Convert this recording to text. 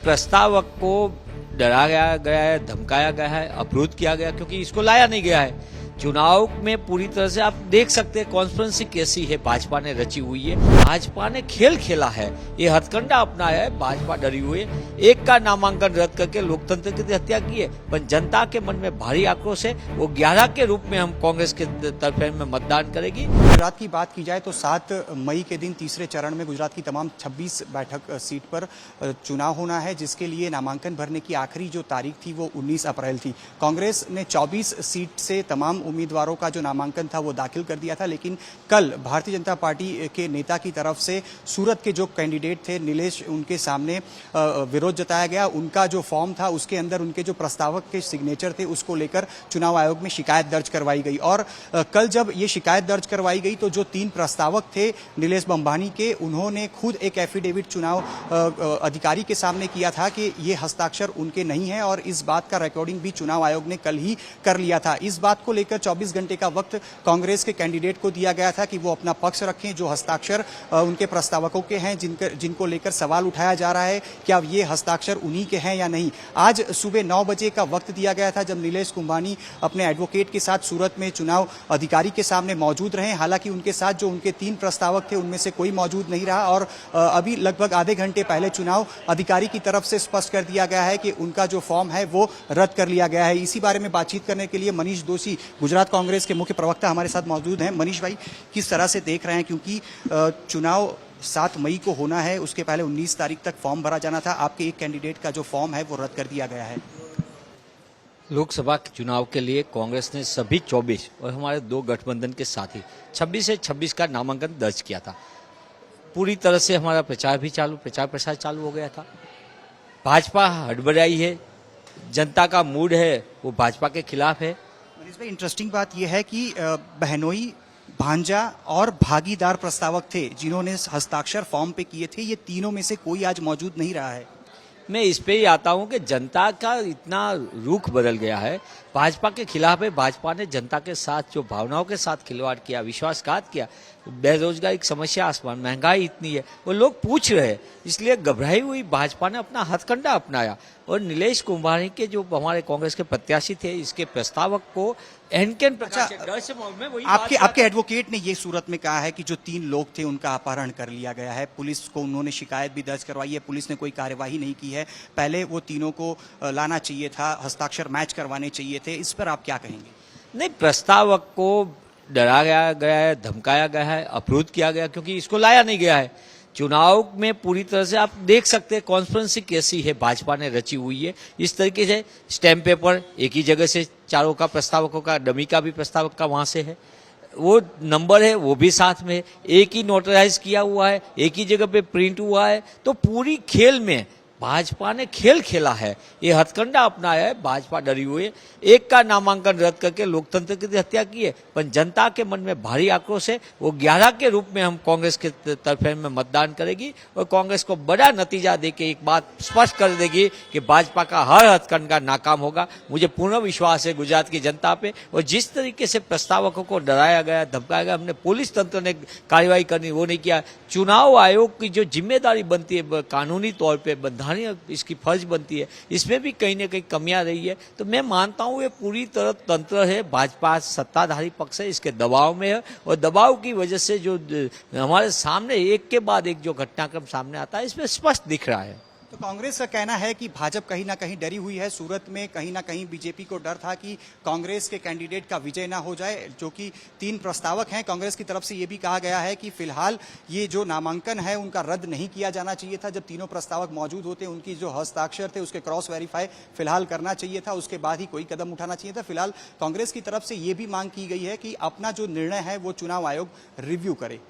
प्रस्तावक को डराया गया है, धमकाया गया है, अवरोध किया गया क्योंकि इसको लाया नहीं गया है। चुनाव में पूरी तरह से आप देख सकते हैं कॉन्स्पिरेसी कैसी है, भाजपा ने रची हुई है। भाजपा ने खेल खेला है, ये हथकंडा अपनाया है। भाजपा डरी हुई है, एक का नामांकन रद्द करके लोकतंत्र की हत्या की है। पर जनता के मन में भारी आक्रोश है। वो 11 के रूप में हम कांग्रेस के तरफ में मतदान करेगी। गुजरात की बात की जाए तो 7 मई के दिन तीसरे चरण में गुजरात की तमाम 26 बैठक सीट पर चुनाव होना है, जिसके लिए नामांकन भरने की आखिरी जो तारीख थी वो 19 अप्रैल थी। कांग्रेस ने 24 सीट से तमाम उम्मीदवारों का जो नामांकन था वो दाखिल कर दिया था, लेकिन कल भारतीय जनता पार्टी के नेता की तरफ से सूरत के जो कैंडिडेट थे नीलेश, उनके सामने विरोध जताया गया। उनका जो फॉर्म था उसके अंदर उनके जो प्रस्तावक के सिग्नेचर थे उसको लेकर चुनाव आयोग में शिकायत दर्ज करवाई गई। और कल जब ये शिकायत दर्ज करवाई गई तो जो 3 प्रस्तावक थे नीलेश बंबानी के, उन्होंने खुद एक एफिडेविट चुनाव अधिकारी के सामने किया था कि ये हस्ताक्षर उनके नहीं है, और इस बात का रिकॉर्डिंग भी चुनाव आयोग ने कल ही कर लिया था। इस बात को लेकर 24 घंटे का वक्त कांग्रेस के कैंडिडेट को दिया गया था कि वो अपना पक्ष रखें। जो हस्ताक्षर उनके प्रस्तावकों के हैं, जिनको लेकर सवाल उठाया जा रहा है, क्या ये हस्ताक्षर उन्हीं के हैं या नहीं। आज सुबह 9 बजे का वक्त दिया गया था जब नीलेश कुंभानी अपने एडवोकेट के साथ सूरत में चुनाव अधिकारी के सामने मौजूद रहे। हालांकि उनके साथ जो उनके 3 प्रस्तावक थे उनमें से कोई मौजूद नहीं रहा, और अभी लगभग आधे घंटे पहले चुनाव अधिकारी की तरफ से स्पष्ट कर दिया गया है कि उनका जो फॉर्म है वो रद्द कर लिया गया है। इसी बारे में बातचीत करने के लिए मनीष दोशी, गुजरात कांग्रेस के मुख्य प्रवक्ता, हमारे साथ मौजूद हैं। मनीष भाई, किस तरह से देख रहे हैं, क्योंकि चुनाव 7 मई को होना है, उसके पहले 19 तारीख तक फॉर्म भरा जाना था। आपके एक कैंडिडेट का जो फॉर्म है वो रद्द कर दिया गया है। लोकसभा के चुनाव के लिए कांग्रेस ने सभी 24 और हमारे 2 गठबंधन के साथी 26 से 26 का नामांकन दर्ज किया था। पूरी तरह से हमारा प्रचार प्रसार चालू हो गया था। भाजपा हड़बड़ाई है, जनता का मूड है वो भाजपा के खिलाफ है। मनीष भाई, इंटरेस्टिंग बात यह है कि बहनोई, भांजा और भागीदार प्रस्तावक थे जिन्होंने हस्ताक्षर फॉर्म पे किए थे, ये तीनों में से कोई आज मौजूद नहीं रहा है। मैं इस पे ही आता हूं कि जनता का इतना रुख बदल गया है, भाजपा के खिलाफ है। भाजपा ने जनता के साथ जो भावनाओं के साथ खिलवाड़ किया, विश्वासघात किया, बेरोजगारी की समस्या आसमान, महंगाई इतनी है, वो लोग पूछ रहे हैं, इसलिए घबराई हुई भाजपा ने अपना हथकंडा अपनाया। और नीलेश कुंभानी के जो हमारे कांग्रेस के प्रत्याशी थे, इसके प्रस्तावक को एनकेन प्रकार से डर से आपके एडवोकेट ने ये सूरत में कहा है कि जो 3 लोग थे उनका अपहरण कर लिया गया है। पुलिस को उन्होंने शिकायत भी दर्ज करवाई है, पुलिस ने कोई कार्यवाही नहीं की है। पहले वो तीनों को लाना चाहिए था, हस्ताक्षर मैच करवाने चाहिए थे। इस पर आप क्या कहेंगे? नहीं, प्रस्तावक को डराया गया है, धमकाया गया है, अवरोध किया गया क्योंकि इसको लाया नहीं गया है। चुनाव में पूरी तरह से आप देख सकते हैं कॉन्स्पिरेसी कैसी है, भाजपा ने रची हुई है। इस तरीके से स्टैम्प पेपर एक ही जगह से चारों का, प्रस्तावकों का, डमी का भी प्रस्तावक का वहां से है, वो नंबर है वो भी साथ में है, एक ही नोटराइज किया हुआ है, एक ही जगह पे प्रिंट हुआ है। तो पूरी खेल में भाजपा ने खेल खेला है, ये हथकंडा अपनाया है। भाजपा डरी हुई है, एक का नामांकन रद्द करके लोकतंत्र की हत्या की है। पर जनता के मन में भारी आक्रोश है। वो 11 के रूप में हम कांग्रेस के तरफ में मतदान करेगी और कांग्रेस को बड़ा नतीजा देके एक बात स्पष्ट कर देगी कि भाजपा का हर हथकंडा नाकाम होगा। मुझे पूर्ण विश्वास है गुजरात की जनता पे। और जिस तरीके से प्रस्तावकों को डराया गया, धमकाया गया, हमने पुलिस तंत्र ने कार्रवाई करनी वो नहीं किया। चुनाव आयोग की जो जिम्मेदारी बनती है कानूनी तौर पर, इसकी फर्ज बनती है, इसमें भी कहीं ना कहीं कमियां रही है। तो मैं मानता हूं ये पूरी तरह तंत्र है, भाजपा सत्ताधारी पक्ष है, इसके दबाव में है। और दबाव की वजह से जो हमारे सामने एक के बाद एक जो घटनाक्रम सामने आता है, इसमें स्पष्ट दिख रहा है। तो कांग्रेस का कहना है कि भाजपा कहीं ना कहीं डरी हुई है। सूरत में कहीं ना कहीं बीजेपी को डर था कि कांग्रेस के कैंडिडेट का विजय ना हो जाए। जो कि 3 प्रस्तावक हैं, कांग्रेस की तरफ से ये भी कहा गया है कि फिलहाल ये जो नामांकन है उनका रद्द नहीं किया जाना चाहिए था। जब तीनों प्रस्तावक मौजूद होते, उनकी जो हस्ताक्षर थे उसके क्रॉस वेरीफाई फिलहाल करना चाहिए था, उसके बाद ही कोई कदम उठाना चाहिए था। फिलहाल कांग्रेस की तरफ से ये भी मांग की गई है कि अपना जो निर्णय है वो चुनाव आयोग रिव्यू करे।